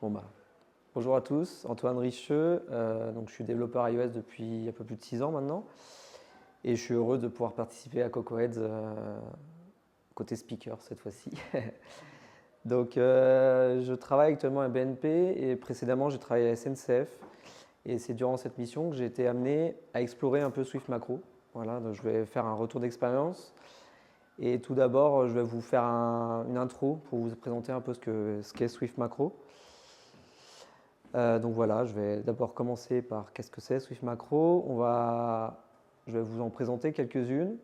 Bon bah, bonjour à tous, Antoine Richeux, donc je suis développeur iOS depuis un peu plus de 6 ans maintenant et je suis heureux de pouvoir participer à CocoHeads côté speaker cette fois-ci. Donc je travaille actuellement à BNP et précédemment j'ai travaillé à SNCF et c'est durant cette mission que j'ai été amené à explorer un peu Swift Macro. Voilà, donc je vais faire un retour d'expérience et tout d'abord je vais vous faire une intro pour vous présenter un peu ce qu'est Swift Macro. Donc voilà, je vais d'abord commencer par qu'est-ce que c'est Swift Macro. Je vais vous en présenter quelques-unes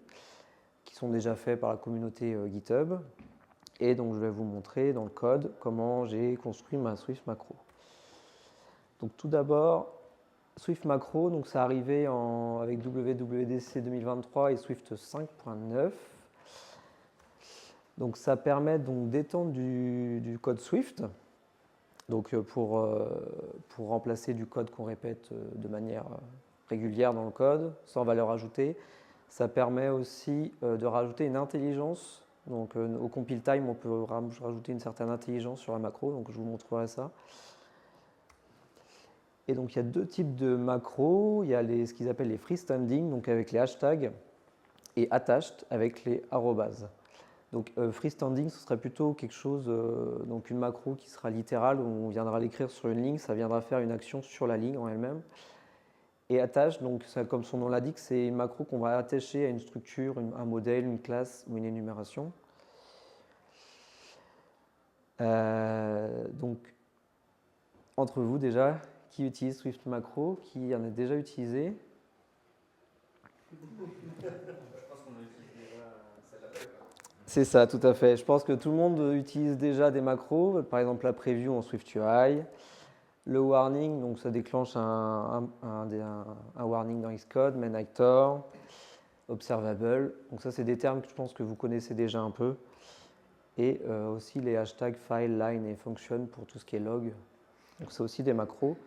qui sont déjà faites par la communauté GitHub. Et donc je vais vous montrer dans le code comment j'ai construit ma Swift Macro. Donc tout d'abord, Swift Macro, donc ça arrivé avec WWDC 2023 et Swift 5.9. Donc ça permet donc d'étendre du code Swift. Donc pour remplacer du code qu'on répète de manière régulière dans le code, sans valeur ajoutée, ça permet aussi de rajouter une intelligence. Donc au compile time, on peut rajouter une certaine intelligence sur la macro, donc je vous montrerai ça. Et donc il y a deux types de macros, il y a ce qu'ils appellent les freestanding, donc avec les hashtags, et attached avec les arrobas. Donc freestanding, ce serait plutôt quelque chose, donc une macro qui sera littérale, où on viendra l'écrire sur une ligne, ça viendra faire une action sur la ligne en elle-même. Et attach, donc ça, comme son nom l'indique, c'est une macro qu'on va attacher à une structure, un modèle, une classe ou une énumération. Donc entre vous déjà, qui utilise Swift Macro, qui en a déjà utilisé? C'est ça, tout à fait. Je pense que tout le monde utilise déjà des macros, par exemple la preview en SwiftUI, le warning, donc ça déclenche un warning dans Xcode, main actor, observable. Donc ça, c'est des termes que je pense que vous connaissez déjà un peu. Et aussi les hashtags file, line et function pour tout ce qui est log. Donc c'est aussi des macros.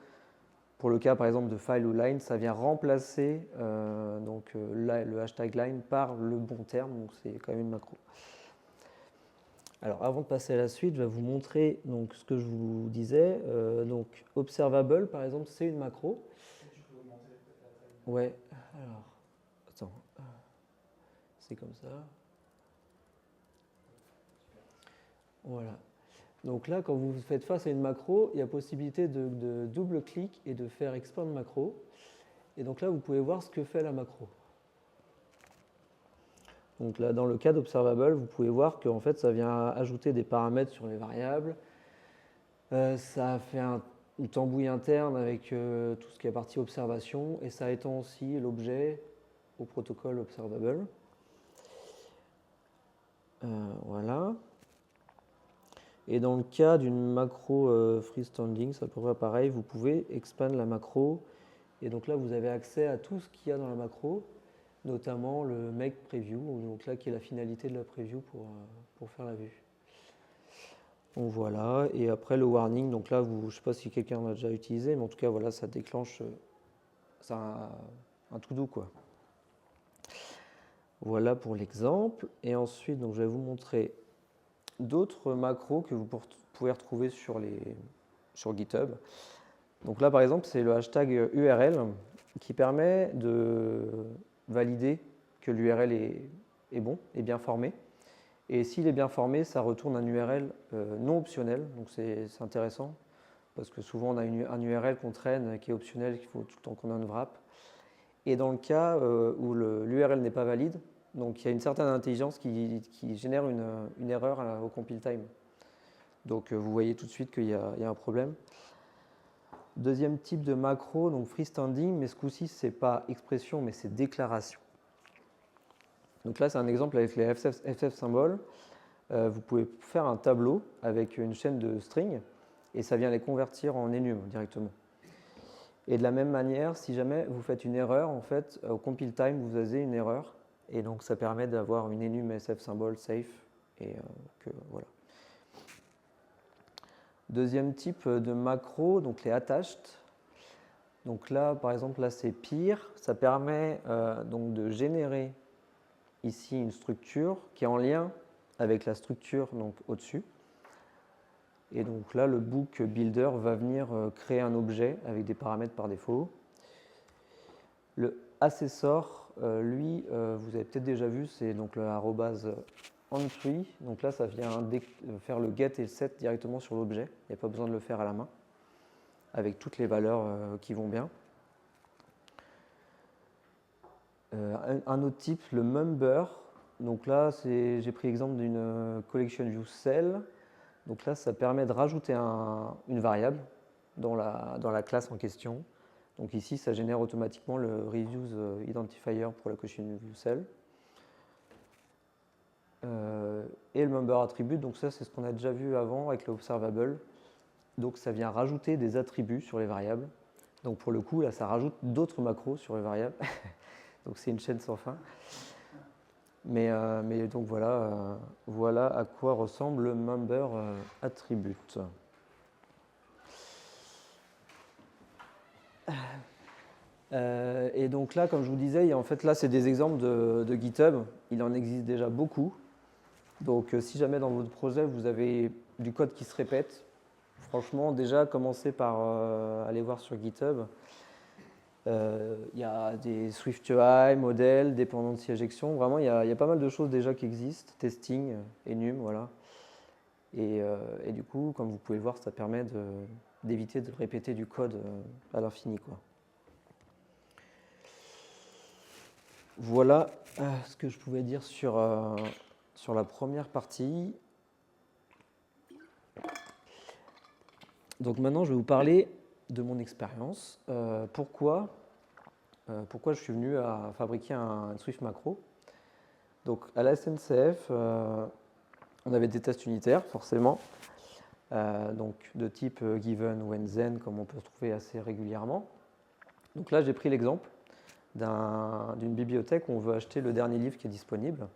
Pour le cas par exemple de file ou line, ça vient remplacer le hashtag line par le bon terme, donc c'est quand même une macro. Alors avant de passer à la suite, je vais vous montrer donc, ce que je vous disais. Donc observable par exemple, c'est une macro. Tu peux augmenter la taille. Ouais, alors, attends, c'est comme ça. Voilà. Donc là, quand vous faites face à une macro, il y a possibilité de double-clic et de faire expand macro. Et donc là, vous pouvez voir ce que fait la macro. Donc là, dans le cas d'observable, vous pouvez voir qu'en fait, ça vient ajouter des paramètres sur les variables. Ça fait une tambouille interne avec tout ce qui est partie observation et ça étend aussi l'objet au protocole observable. Voilà. Et dans le cas d'une macro freestanding, c'est à peu près pareil, vous pouvez expand la macro. Et donc là, vous avez accès à tout ce qu'il y a dans la macro, notamment le make preview, donc là qui est la finalité de la preview pour faire la vue. Donc voilà, et après le warning, donc là, je ne sais pas si quelqu'un l'a déjà utilisé, mais en tout cas, voilà, ça déclenche un to-do, quoi. Voilà pour l'exemple. Et ensuite, donc, je vais vous montrer d'autres macros que vous pouvez retrouver sur GitHub. Donc là, par exemple, c'est le hashtag URL qui permet de valider que l'URL est bon, est bien formé. Et s'il est bien formé, ça retourne un URL non optionnel. Donc c'est intéressant parce que souvent on a un URL qu'on traîne qui est optionnel, qu'il faut tout le temps qu'on a une wrap. Et dans le cas où l'URL n'est pas valide, donc il y a une certaine intelligence qui génère une erreur au compile time. Donc vous voyez tout de suite qu'il y a un problème. Deuxième type de macro, donc freestanding, mais ce coup-ci, ce n'est pas expression, mais c'est déclaration. Donc là, c'est un exemple avec les FF symboles. Vous pouvez faire un tableau avec une chaîne de strings et ça vient les convertir en enum directement. Et de la même manière, si jamais vous faites une erreur, en fait, au compile time, vous avez une erreur et donc ça permet d'avoir une enum SF symbole safe et voilà. Deuxième type de macro, donc les attached. Donc là, par exemple, là c'est pire. Ça permet donc de générer ici une structure qui est en lien avec la structure donc au-dessus. Et donc là, le book builder va venir créer un objet avec des paramètres par défaut. Le assessor, lui, vous avez peut-être déjà vu, c'est donc le arrobase entry. Donc là, ça vient faire le get et le set directement sur l'objet. Il n'y a pas besoin de le faire à la main, avec toutes les valeurs qui vont bien. Un autre type, le member. Donc là, j'ai pris l'exemple d'une collection view cell. Donc là, ça permet de rajouter une variable dans la classe en question. Donc ici, ça génère automatiquement le reuse identifier pour la collection view cell. Et le member attribute, donc ça, c'est ce qu'on a déjà vu avant avec l'observable. Donc ça vient rajouter des attributs sur les variables. Donc pour le coup, là, ça rajoute d'autres macros sur les variables. Donc c'est une chaîne sans fin. Mais donc voilà à quoi ressemble le member attribute. Et donc là, comme je vous disais, en fait là c'est des exemples de GitHub. Il en existe déjà beaucoup. Donc si jamais dans votre projet vous avez du code qui se répète, franchement déjà commencez par aller voir sur GitHub. Il y a des SwiftUI, modèles, dependency injection. Vraiment, il y a pas mal de choses déjà qui existent. Testing, enum, voilà. Et du coup, comme vous pouvez le voir, ça permet d'éviter de répéter du code à l'infini, quoi. Voilà ce que je pouvais dire sur la première partie. Donc maintenant, je vais vous parler de mon expérience. Pourquoi je suis venu à fabriquer un Swift macro. Donc à la SNCF, on avait des tests unitaires forcément, donc de type given, when, then, comme on peut retrouver assez régulièrement. Donc là j'ai pris l'exemple d'une bibliothèque où on veut acheter le dernier livre qui est disponible.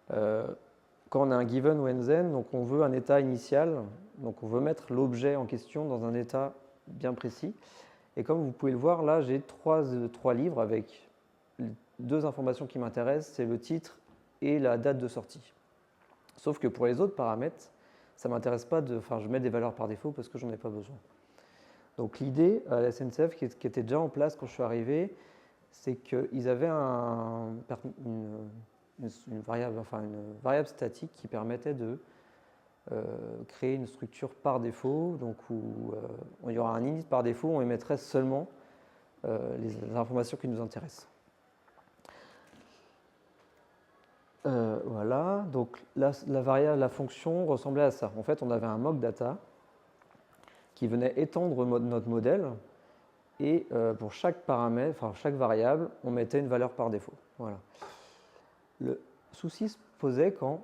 Quand on a un given, when, then, donc on veut un état initial, donc on veut mettre l'objet en question dans un état bien précis. Et comme vous pouvez le voir, là, j'ai trois livres avec deux informations qui m'intéressent, c'est le titre et la date de sortie. Sauf que pour les autres paramètres, ça ne m'intéresse pas je mets des valeurs par défaut parce que je n'en ai pas besoin. Donc l'idée à la SNCF, qui était déjà en place quand je suis arrivé, c'est qu'ils avaient une variable statique qui permettait de créer une structure par défaut, donc où il y aura un init par défaut, on émettrait seulement les informations qui nous intéressent. Voilà, donc la fonction ressemblait à ça. En fait, on avait un mock data qui venait étendre notre modèle et pour chaque paramètre, chaque variable, on mettait une valeur par défaut. Voilà. Le souci se posait quand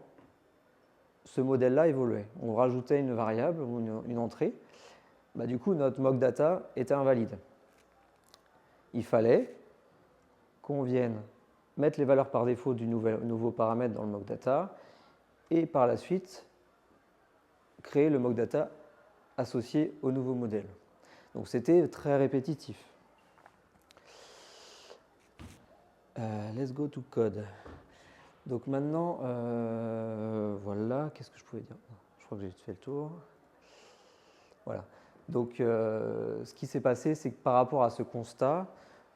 ce modèle-là évoluait. On rajoutait une variable ou une entrée, du coup notre mock data était invalide. Il fallait qu'on vienne mettre les valeurs par défaut du nouveau paramètre dans le mock data et par la suite créer le mock data associé au nouveau modèle. Donc c'était très répétitif. Let's go to code. Donc maintenant, voilà, qu'est-ce que je pouvais dire? Je crois que j'ai fait le tour. Voilà. Donc ce qui s'est passé, c'est que par rapport à ce constat,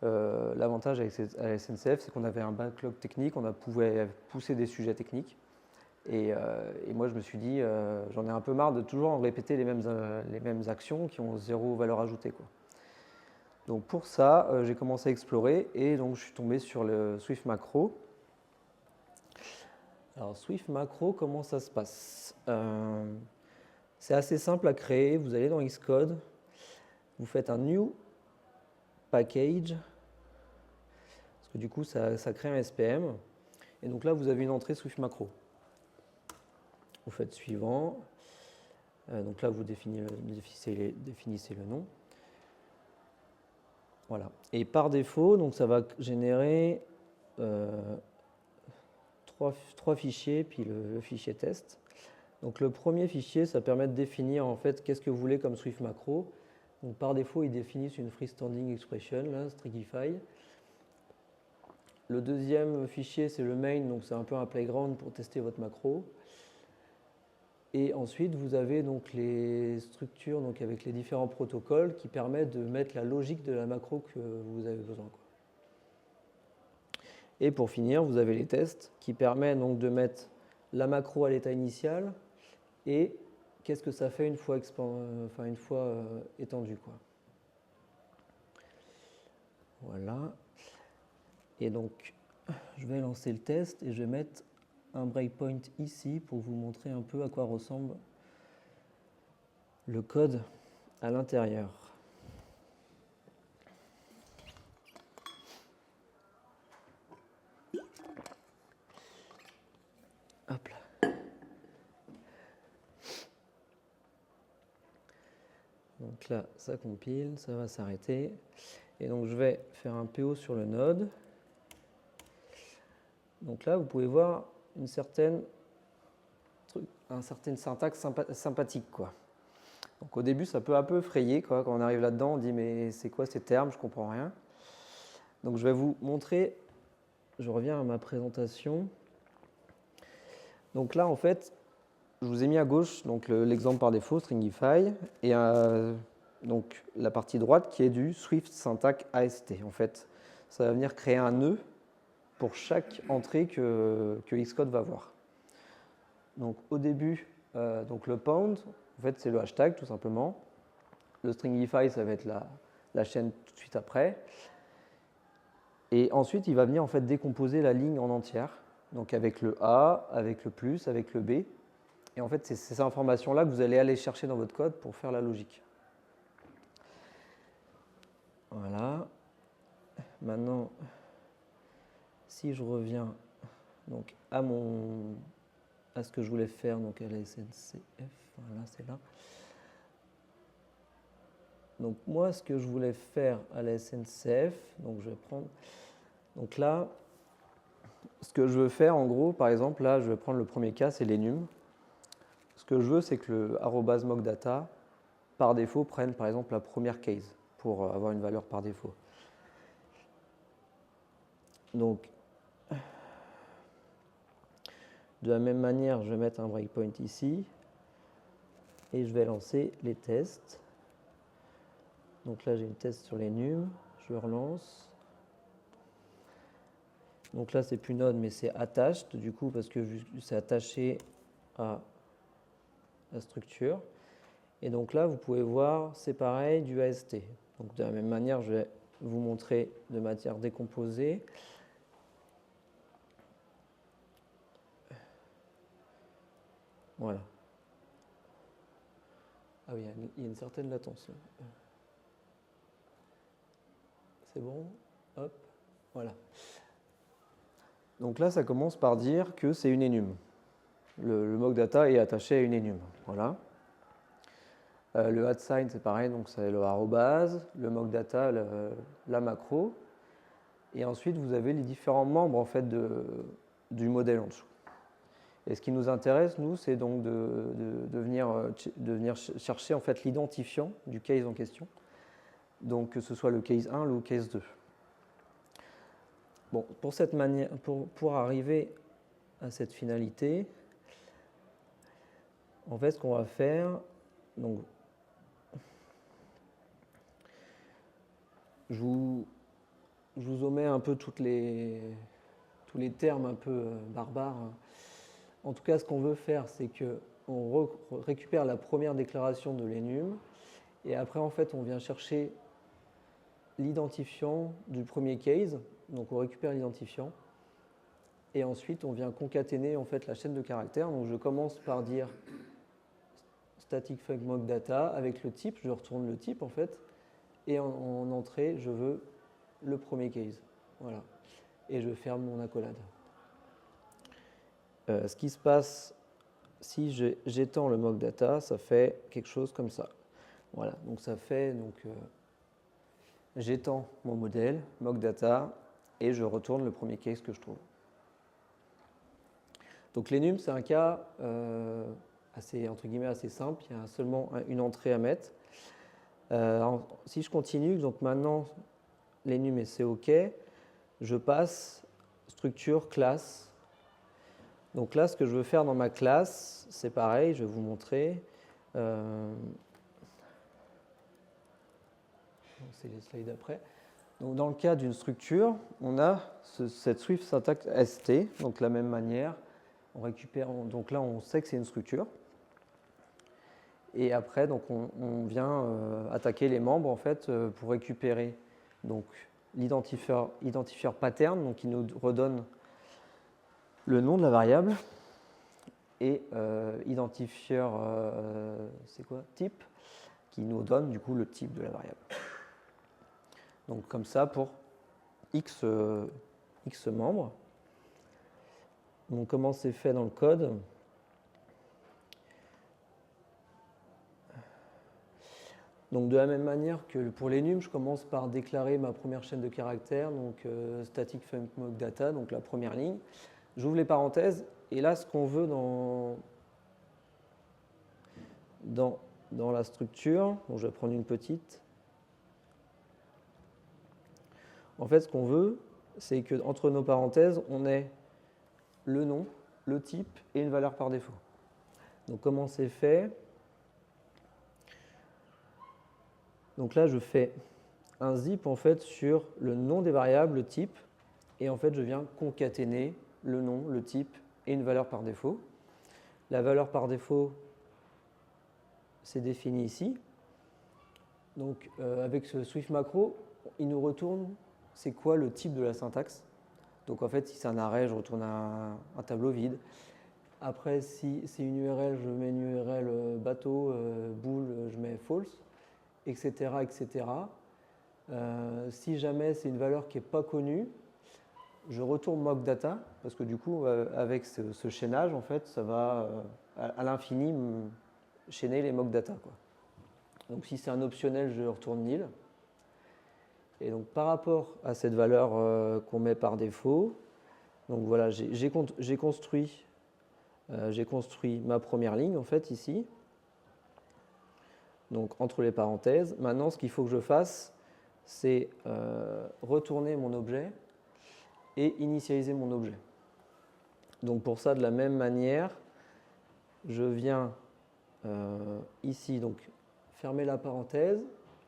l'avantage avec la SNCF, c'est qu'on avait un backlog technique, on pouvait pousser des sujets techniques. Et moi, je me suis dit, j'en ai un peu marre de toujours répéter les mêmes actions qui ont zéro valeur ajoutée, quoi. Donc pour ça, j'ai commencé à explorer et donc je suis tombé sur le Swift Macro. Alors Swift Macro, comment ça se passe? C'est assez simple à créer. Vous allez dans Xcode, vous faites un new package, parce que du coup, ça crée un SPM. Et donc là, vous avez une entrée Swift Macro. Vous faites suivant. Donc là, vous définissez le nom. Voilà. Et par défaut, donc ça va générer trois fichiers, puis le fichier test. Donc le premier fichier, ça permet de définir en fait qu'est-ce que vous voulez comme Swift macro. Donc par défaut, ils définissent une freestanding expression, là, Strigify. Le deuxième fichier, c'est le main, donc c'est un peu un playground pour tester votre macro. Et ensuite, vous avez donc les structures donc avec les différents protocoles qui permettent de mettre la logique de la macro que vous avez besoin, quoi. Et pour finir, vous avez les tests qui permettent donc de mettre la macro à l'état initial et qu'est-ce que ça fait une fois, étendu, quoi. Voilà. Et donc, je vais lancer le test et je vais mettre un breakpoint ici pour vous montrer un peu à quoi ressemble le code à l'intérieur. Hop là. Donc là, ça compile, ça va s'arrêter. Et donc, je vais faire un PO sur le node. Donc là, vous pouvez voir une certaine syntaxe sympathique, quoi. Donc au début, ça peut un peu effrayer, quoi. Quand on arrive là-dedans, on dit mais c'est quoi ces termes, je ne comprends rien. Donc je vais vous montrer, je reviens à ma présentation. Donc là, en fait, je vous ai mis à gauche l'exemple par défaut, Stringify, et donc la partie droite qui est du Swift Syntax AST. En fait, ça va venir créer un nœud pour chaque entrée que Xcode va voir. Donc au début, donc le pound, en fait, c'est le hashtag tout simplement. Le Stringify, ça va être la chaîne tout de suite après. Et ensuite, il va venir en fait décomposer la ligne en entière, donc avec le A, avec le plus, avec le B. Et en fait, c'est ces informations-là que vous allez aller chercher dans votre code pour faire la logique. Voilà. Maintenant, si je reviens donc à ce que je voulais faire, donc à la SNCF, voilà, c'est là. Donc moi, ce que je voulais faire à la SNCF, donc je vais prendre, donc là, ce que je veux faire en gros, par exemple, là, je vais prendre le premier cas, c'est l'enum. Ce que je veux, c'est que le @mocdata, par défaut, prenne par exemple la première case pour avoir une valeur par défaut. Donc, de la même manière, je vais mettre un breakpoint ici et je vais lancer les tests. Donc là, j'ai une test sur l'enum, je relance. Donc là, c'est plus node, mais c'est attached, du coup, parce que c'est attaché à la structure. Et donc là, vous pouvez voir, c'est pareil du AST. Donc de la même manière, je vais vous montrer de manière décomposée. Voilà. Ah oui, il y a une certaine latence. C'est bon? Hop, voilà. Donc là, ça commence par dire que c'est une enum. Le mocdata est attaché à une enum. Voilà. Le @sign, c'est pareil, donc c'est le arrobase, le mocdata, la macro. Et ensuite, vous avez les différents membres en fait, du modèle en dessous. Et ce qui nous intéresse, nous, c'est donc de venir chercher en fait, l'identifiant du case en question. Donc que ce soit le case 1 ou le case 2. Bon, pour arriver à cette finalité, en fait, ce qu'on va faire, donc, je vous omets un peu tous les termes un peu barbares. En tout cas, ce qu'on veut faire, c'est qu'on récupère la première déclaration de l'enum, et après, en fait, on vient chercher l'identifiant du premier case, donc on récupère l'identifiant, et ensuite, on vient concaténer en fait, la chaîne de caractères. Donc je commence par dire static func mocdata avec le type, je retourne le type en fait, et en entrée, je veux le premier case. Voilà. Et je ferme mon accolade. Ce qui se passe si j'étends le mocdata, ça fait quelque chose comme ça. Voilà, donc ça fait, j'étends mon modèle, mocdata, et je retourne le premier case que je trouve. Donc l'enum, c'est un cas entre guillemets, assez simple, il y a seulement une entrée à mettre. Si je continue, donc maintenant, l'enum c'est OK, je passe structure, classe, Donc là, ce que je veux faire dans ma classe, c'est pareil, je vais vous montrer. C'est les slides après. Donc dans le cas d'une structure, on a cette Swift syntaxe ST, donc de la même manière, on récupère, donc là on sait que c'est une structure. Et après, donc on vient attaquer les membres en fait pour récupérer donc l'identifieur pattern, donc qui nous redonne le nom de la variable, et identifieur c'est quoi, type, qui nous donne du coup le type de la variable. Donc comme ça pour x membres. Donc comment c'est fait dans le code? Donc de la même manière que pour les nums, je commence par déclarer ma première chaîne de caractères, donc static func mock data, donc la première ligne. J'ouvre les parenthèses, et là ce qu'on veut dans la structure, donc je vais prendre une petite. En fait, ce qu'on veut, c'est qu'entre nos parenthèses, on ait le nom, le type et une valeur par défaut. Donc comment c'est fait? Donc là, je fais un zip en fait sur le nom des variables, le type, et en fait, je viens concaténer le nom, le type et une valeur par défaut. La valeur par défaut, c'est défini ici. Donc avec ce Swift macro, il nous retourne c'est quoi le type de la syntaxe. Donc en fait, si c'est un array, je retourne un tableau vide. Après, si c'est une URL, je mets une URL bateau, bool, je mets false, etc. etc. Si jamais c'est une valeur qui n'est pas connue, je retourne mock data, parce que du coup, avec ce chaînage, en fait, ça va à l'infini chaîner les mock data, quoi. Donc si c'est un optionnel, je retourne nil. Et donc par rapport à cette valeur qu'on met par défaut, donc voilà, j'ai construit ma première ligne en fait ici, donc entre les parenthèses. Maintenant, ce qu'il faut que je fasse, c'est retourner mon objet et initialiser mon objet. Donc pour ça, de la même manière, je viens ici donc fermer la parenthèse,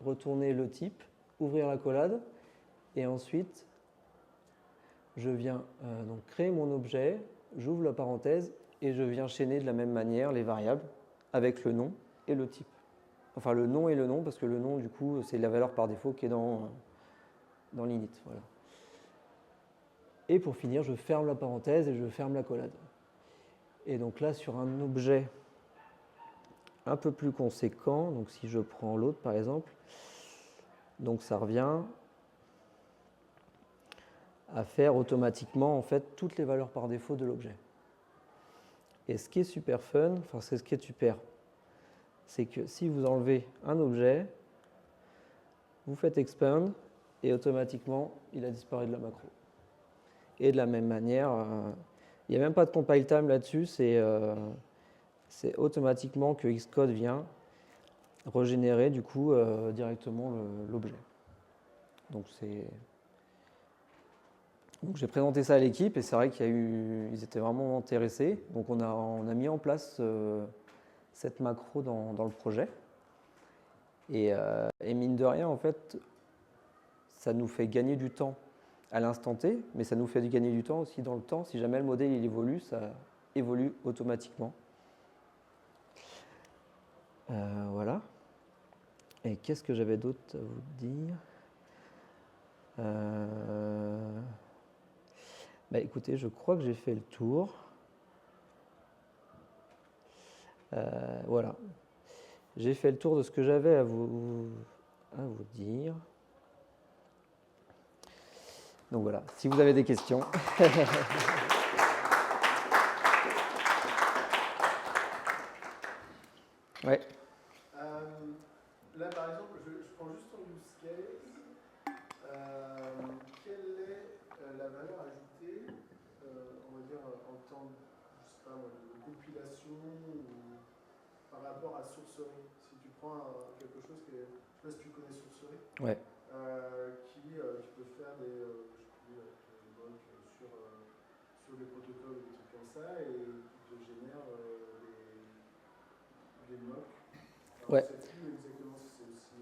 retourner le type, ouvrir la collade, et ensuite je viens donc créer mon objet, j'ouvre la parenthèse et je viens chaîner de la même manière les variables avec le nom et le type. Enfin le nom et le nom, parce que le nom du coup c'est la valeur par défaut qui est dans l'init. Voilà. Et pour finir, je ferme la parenthèse et je ferme la collade. Et donc là sur un objet un peu plus conséquent, donc si je prends l'autre par exemple, donc ça revient à faire automatiquement en fait toutes les valeurs par défaut de l'objet. Et ce qui est super fun, enfin c'est ce qui est super, c'est que si vous enlevez un objet, vous faites expand et automatiquement il a disparu de la macro. Et de la même manière, il n'y a même pas de compile time là-dessus, c'est automatiquement que Xcode vient régénérer du coup directement l'objet. Donc j'ai présenté ça à l'équipe et c'est vrai qu'ils étaient vraiment intéressés. Donc on a mis en place cette macro dans le projet. Et mine de rien, en fait, ça nous fait gagner du temps à l'instant T, mais ça nous fait gagner du temps aussi dans le temps. Si jamais le modèle il évolue, ça évolue automatiquement. Voilà. Et qu'est-ce que j'avais d'autre à vous dire? Bah, écoutez, je crois que j'ai fait le tour. Voilà. J'ai fait le tour de ce que j'avais à vous dire. Donc voilà, si vous avez des questions. Ouais. Là, par exemple, je prends juste ton use case. Quelle est la valeur ajoutée, on va dire, en temps, je sais pas, de compilation ou par rapport à sourcerie? Si tu prends quelque chose qui est, je sais pas si tu connais sourcerie, Ouais. qui peut faire des, je sais plus, sur des protocoles ou des trucs comme ça et qui te génère des mocks. Alors, Ouais. je ne sais plus exactement si c'est aussi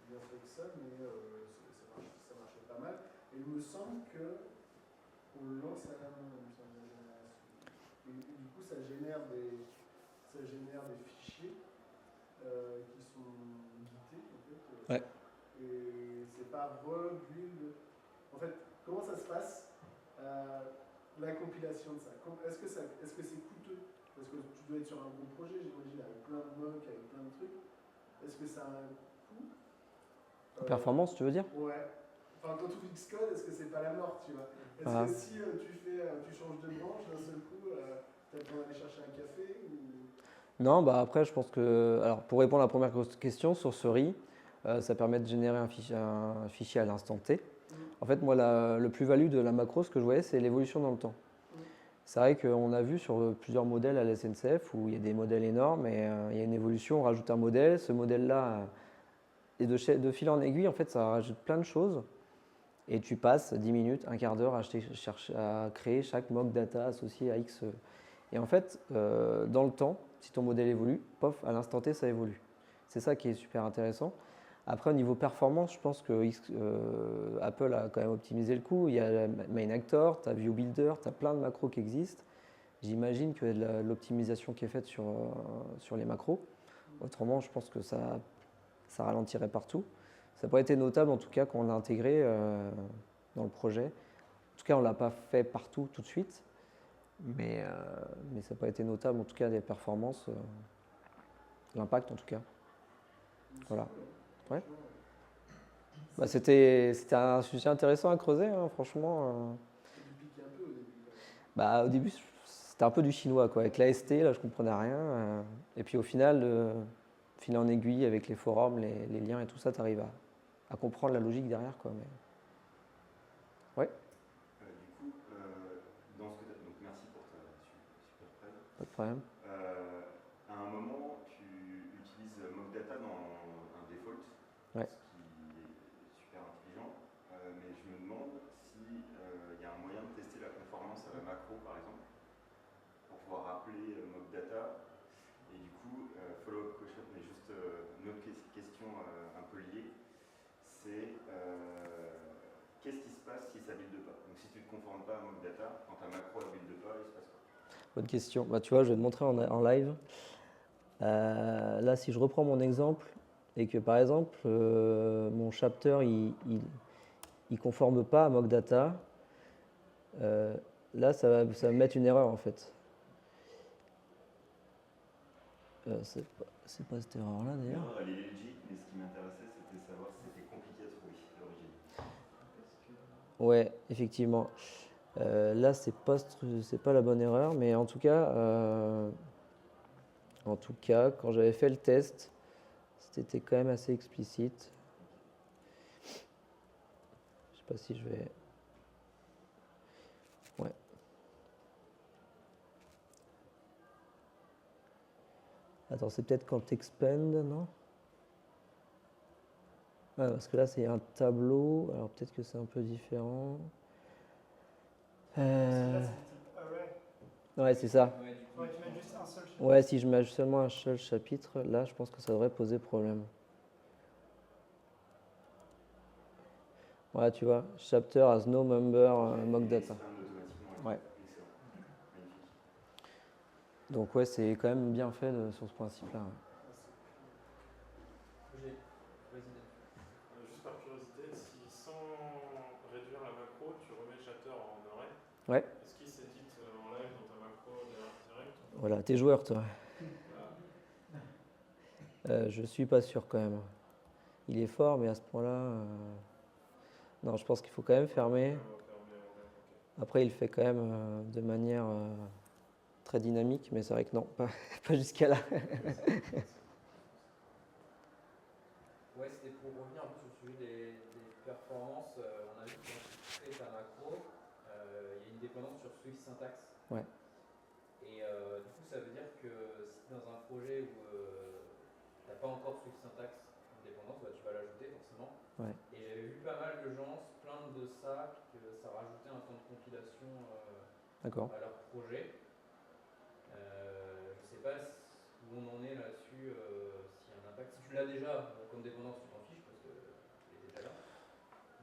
bien fait que ça, mais ça marchait pas mal. Et il me semble qu'on le lance à la main, il me semble, la génération. Et du coup, ça génère des fichiers qui sont guidés, en fait. Ouais. Et c'est pas rebuild. En fait, comment ça se passe la compilation de ça? Est-ce que c'est coûteux? Parce que tu dois être sur un gros projet, j'imagine, avec plein de mocks, avec plein de trucs. Est-ce que ça a un coût? Performance, tu veux dire? Ouais. Enfin, quand tu Xcode, est-ce que c'est pas la mort, tu vois? Est-ce Ah. que si tu changes de branche d'un seul coup, tu as besoin d'aller chercher un café ou... Non, bah après, je pense que. Alors, pour répondre à la première question, sur ce riz, ça permet de générer un fichier à l'instant T. En fait, moi, le plus-value de la macro, ce que je voyais, c'est l'évolution dans le temps. C'est vrai qu'on a vu sur plusieurs modèles à la SNCF où il y a des modèles énormes et il y a une évolution, on rajoute un modèle, ce modèle-là, et de fil en aiguille, en fait, ça rajoute plein de choses. Et tu passes 10 minutes, un quart d'heure à créer chaque mock data associé à X. Et en fait, dans le temps, si ton modèle évolue, pof, à l'instant T, ça évolue. C'est ça qui est super intéressant. Après, au niveau performance, je pense que Apple a quand même optimisé le coup. Il y a Main Actor, tu as View Builder, tu as plein de macros qui existent. J'imagine qu'il y a de l'optimisation qui est faite sur les macros. Autrement, je pense que ça ralentirait partout. Ça n'a pas été notable, en tout cas, quand on l'a intégré dans le projet. En tout cas, on ne l'a pas fait partout tout de suite. Mais ça n'a pas été notable, en tout cas, des performances. L'impact, en tout cas. Voilà. Ouais. Bah, c'était un sujet intéressant à creuser, hein, franchement. Tu piquais un peu au début. Bah, au début, c'était un peu du chinois, quoi. Avec l'AST, là, je comprenais rien. Et puis au final, fil en aiguille avec les forums, les liens et tout ça, tu arrives à comprendre la logique derrière, quoi. Mais... Ouais. Du coup, dans ce que donc merci pour ta super presse. Pas de problème. À un moment, tu utilises Mockdata dans un default, Ouais. ce qui est super intelligent. Mais je me demande s'il y a un moyen de tester la performance à la macro, par exemple, pour pouvoir appeler Mockdata. Et du coup, follow-up question, mais juste une autre question un peu liée, c'est qu'est-ce qui se passe si ça build pas? Donc si tu ne te conformes pas à Mockdata, quand ta macro ne build pas, il se passe quoi? Bonne question. Bah, tu vois, je vais te montrer en live. Là, si je reprends mon exemple et que par exemple, mon chapter, il conforme pas à Mockdata, là, ça va me mettre une erreur en fait. C'est pas cette erreur-là d'ailleurs. L'erreur, elle est logique, mais ce qui m'intéressait, c'était de savoir si c'était compliqué à trouver l'origine. Ouais, effectivement. Là, c'est pas la bonne erreur, mais en tout cas, quand j'avais fait le test, c'était quand même assez explicite. Je sais pas si je vais. Ouais. Attends, c'est peut-être quand t'expand, non? Ah, parce que là, c'est un tableau. Alors peut-être que c'est un peu différent. Parce que là, c'est le type array. Ouais, c'est ça. Ouais, tu mets juste un seul chapitre. Ouais, si je mets seulement un seul chapitre, là, je pense que ça devrait poser problème. Ouais, tu vois, chapter has no member mock data. Ouais. Donc ouais, c'est quand même bien fait sur ce principe-là. Juste par curiosité, si sans réduire la macro, tu remets le chapter en arrêt, Ouais. est-ce qu'il s'édite en live dans ta macro direct? Voilà, t'es joueur, toi. Je suis pas sûr quand même. Il est fort, mais à ce point-là, non, je pense qu'il faut quand même fermer. Après, il le fait quand même de manière très dynamique, mais c'est vrai que non, pas jusqu'à là. Ouais, c'était pour revenir un peu sur le sujet des performances. On a vu que quand tu crées ta macro, il y a une dépendance sur Swift syntax. Ouais. Et du coup, ça veut dire que si tu es dans un projet où tu n'as pas encore Swift syntax en dépendance, bah, tu vas l'ajouter forcément. Ouais. Et j'avais vu pas mal de gens se plaindre de ça, que ça rajoutait un temps de compilation à leur projet. Je ne sais pas où on en est là-dessus, s'il y a un impact. Si tu l'as déjà, comme dépendance, tu t'en fiches parce que tu es déjà là.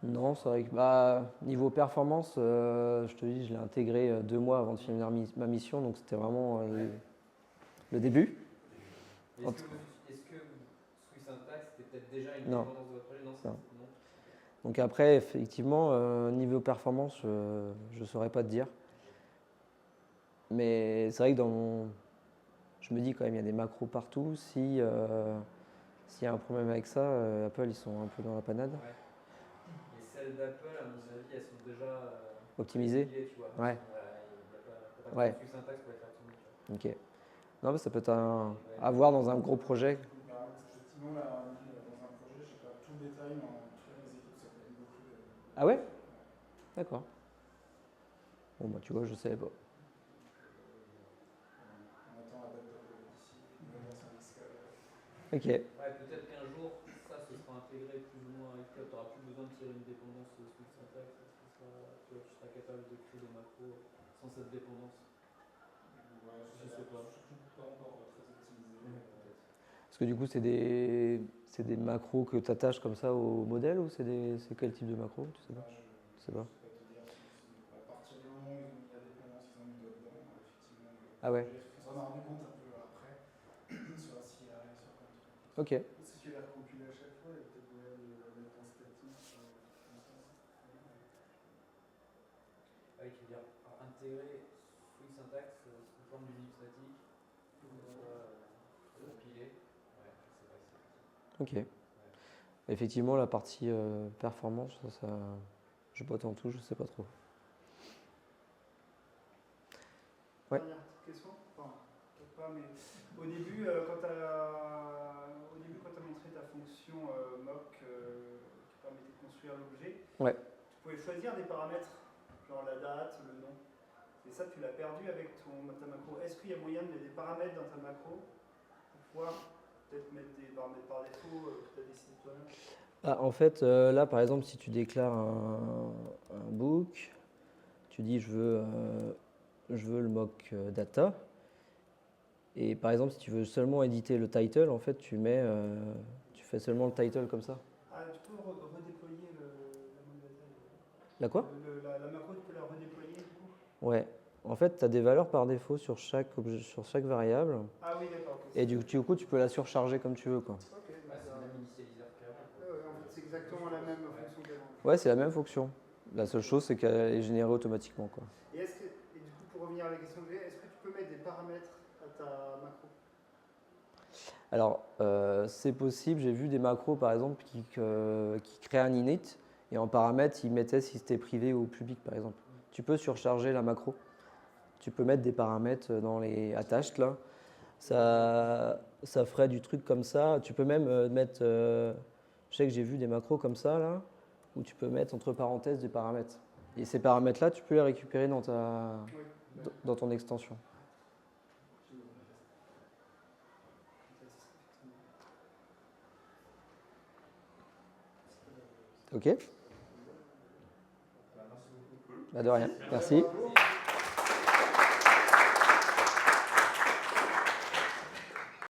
Non, c'est vrai que bah, niveau performance, je te dis, je l'ai intégré 2 mois avant de finir ma mission, donc c'était vraiment le début. Est-ce que Swiss Syntax, c'était peut-être déjà une Non. dépendance de votre projet? Non. Non. Donc après, effectivement, niveau performance, je ne saurais pas te dire. Mais c'est vrai que je me dis quand même, il y a des macros partout. S'il y a un problème avec ça, Apple, ils sont un peu dans la panade. Ouais. Et celles d'Apple, à mon avis, elles sont déjà Optimisées. Tu vois. Ouais. T'as pas Ouais. de Swiss Syntax pour les faire tourner. Tu vois. Ok. Non, mais ça peut être à voir dans un gros projet. Effectivement, là, dans un projet, je sais pas tout le détail, mais en tout cas, les équipes s'appellent beaucoup de. Ah ouais? D'accord. Bon, bah tu vois, je savais pas. On attend la date d'Apple d'ici, une nouvelle version fiscale. Ok. Ouais, peut-être qu'un jour, ça se sera intégré plus ou moins avec Cloud. Tu n'auras plus besoin de tirer une dépendance Swiss Syntax. Tu seras capable de créer des macros sans cette dépendance. Ouais, Je sais pas. Surtout pas encore très optimisé. Peut-être. Parce que du coup, c'est des macros que tu attaches comme ça au modèle ou c'est quel type de macro? Tu sais pas? Je sais pas. Je peux pas te dire à partir du moment où ils ont mis la dépendance, ils ont mis dedans, effectivement. Ah ouais. On s'en a rendu compte un peu après, sur la CI et sur plein de trucs. Ok. Si tu l'as recompilé à chaque fois, il y a peut-être moyen de la mettre en statique. Ah oui, tu veux dire intégrer Swiss Syntax sous forme d'unité statique, compiler. Ouais, je sais pas si c'est possible. Ok. Effectivement, la partie performance, ça, je botte en tout, je sais pas trop. Ouais. Dernière petite question, enfin, peut-être pas, mais au début, quand tu as montré ta fonction mock qui permettait de construire l'objet, Ouais. tu pouvais choisir des paramètres, genre la date, le nom. Et ça, tu l'as perdu avec ta macro. Est-ce qu'il y a moyen de mettre des paramètres dans ta macro pour pouvoir peut-être mettre des paramètres par défaut que tu as décidé toi-même? En fait, là, par exemple, si tu déclares un book, tu dis je veux le mock data. Et par exemple, si tu veux seulement éditer le title, en fait, tu fais seulement le title comme ça. Ah, tu peux redéployer la data. La quoi? La macro, tu peux la redéployer du coup? Ouais. En fait, tu as des valeurs par défaut sur chaque variable. Ah oui, d'accord. Et du coup, tu peux la surcharger comme tu veux, quoi. Ok, Ouais, c'est le même initialiseur qu'avant. en fait, c'est exactement la même fonction qu'avant. Ouais, c'est la même fonction. La seule chose, c'est qu'elle est générée automatiquement, quoi. Et du coup, pour revenir à la question que j'ai, est-ce que tu peux mettre des paramètres à ta macro? Alors, c'est possible. J'ai vu des macros, par exemple, qui créent un init et en paramètres, ils mettaient si c'était privé ou public, par exemple. Tu peux surcharger la macro. Tu peux mettre des paramètres dans les attached, là. Ça ferait du truc comme ça. Tu peux même mettre... je sais que j'ai vu des macros comme ça, là, où tu peux mettre entre parenthèses des paramètres. Et ces paramètres-là, tu peux les récupérer dans ton extension. Ok? Merci beaucoup. Bah de rien. Merci.